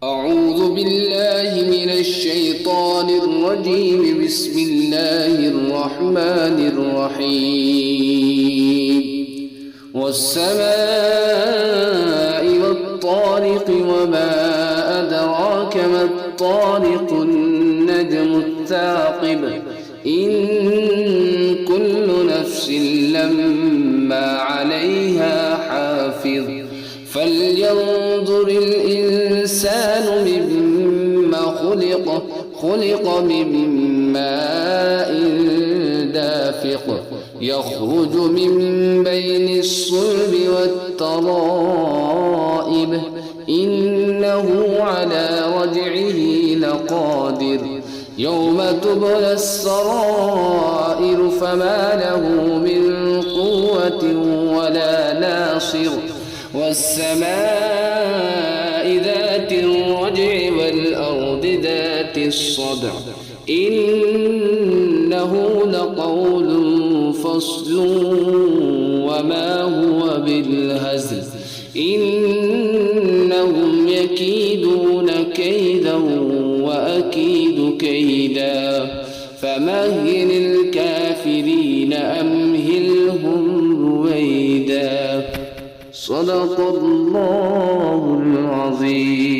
أعوذ بالله من الشيطان الرجيم. بسم الله الرحمن الرحيم. والسماء والطارق وما أدراك ما الطارق النجم الثاقب إن كل نفس لما عليها حافظ فلينظر الإنسان مما خلق من ماء دافق يخرج من بين الصلب والترائب إنه على رجعه لقادر يوم تبلى السرائر فما له من قوة ولا ناصر والسماء ذات الرجع والأرض ذات الصدع إنه لقول فصل وما هو بالهزل إنهم يكيدون كيدا وأكيد كيدا فمهل الكافرين أمهلهم رويدا. صدق الله العظيم.